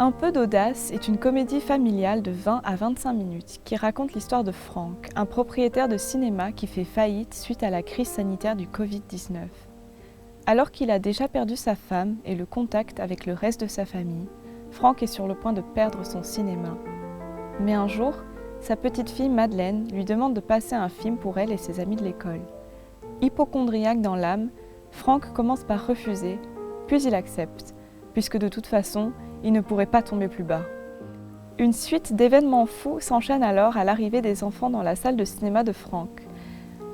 Un peu d'audace est une comédie familiale de 20 à 25 minutes qui raconte l'histoire de Frank, un propriétaire de cinéma qui fait faillite suite à la crise sanitaire du Covid-19. Alors qu'il a déjà perdu sa femme et le contact avec le reste de sa famille, Frank est sur le point de perdre son cinéma. Mais un jour, sa petite fille Madeleine lui demande de passer un film pour elle et ses amis de l'école. Hypocondriaque dans l'âme, Frank commence par refuser, puis il accepte, puisque de toute façon, il ne pourrait pas tomber plus bas. Une suite d'événements fous s'enchaîne alors à l'arrivée des enfants dans la salle de cinéma de Frank.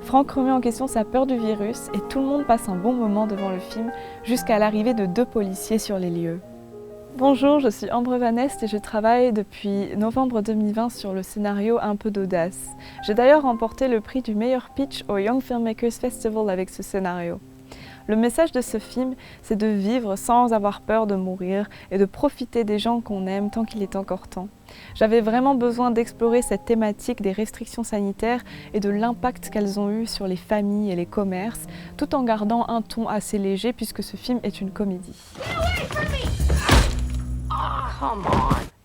Frank remet en question sa peur du virus et tout le monde passe un bon moment devant le film jusqu'à l'arrivée de 2 policiers sur les lieux. Bonjour, je suis Ambre Van Est et je travaille depuis novembre 2020 sur le scénario Un peu d'audace. J'ai d'ailleurs remporté le prix du meilleur pitch au Young Filmmakers Festival avec ce scénario. Le message de ce film, c'est de vivre sans avoir peur de mourir et de profiter des gens qu'on aime tant qu'il est encore temps. J'avais vraiment besoin d'explorer cette thématique des restrictions sanitaires et de l'impact qu'elles ont eu sur les familles et les commerces, tout en gardant un ton assez léger puisque ce film est une comédie.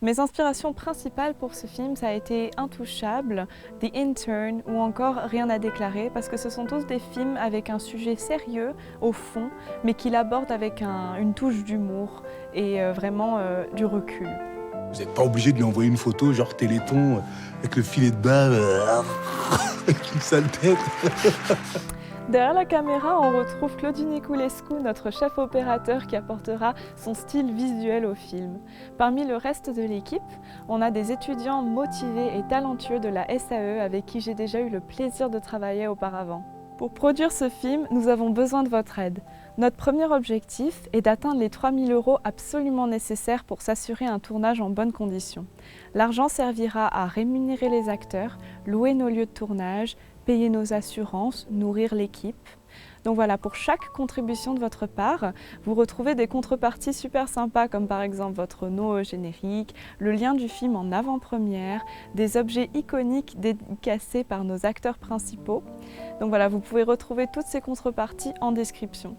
Mes inspirations principales pour ce film, ça a été Intouchable, The Intern ou encore Rien à déclarer, parce que ce sont tous des films avec un sujet sérieux au fond, mais qui l'abordent avec une touche d'humour et vraiment du recul. Vous n'êtes pas obligé de lui envoyer une photo genre Téléthon avec le filet de bain avec une sale tête. Derrière la caméra, on retrouve Claudine Niculescu, notre chef opérateur qui apportera son style visuel au film. Parmi le reste de l'équipe, on a des étudiants motivés et talentueux de la SAE avec qui j'ai déjà eu le plaisir de travailler auparavant. Pour produire ce film, nous avons besoin de votre aide. Notre premier objectif est d'atteindre les 3 000 € absolument nécessaires pour s'assurer un tournage en bonnes conditions. L'argent servira à rémunérer les acteurs, louer nos lieux de tournage, payer nos assurances, nourrir l'équipe. Donc voilà, pour chaque contribution de votre part, vous retrouvez des contreparties super sympas comme par exemple votre nom générique, le lien du film en avant-première, des objets iconiques dédicacés par nos acteurs principaux. Donc voilà, vous pouvez retrouver toutes ces contreparties en description.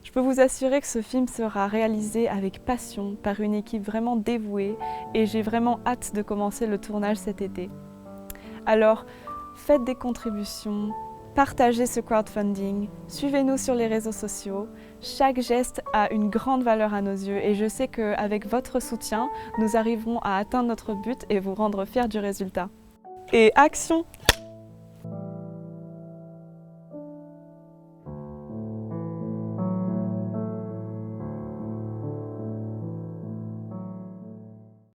Je peux vous assurer que ce film sera réalisé avec passion par une équipe vraiment dévouée et j'ai vraiment hâte de commencer le tournage cet été. Alors, faites des contributions, partagez ce crowdfunding, suivez-nous sur les réseaux sociaux. Chaque geste a une grande valeur à nos yeux et je sais qu'avec votre soutien, nous arriverons à atteindre notre but et vous rendre fiers du résultat. Et action!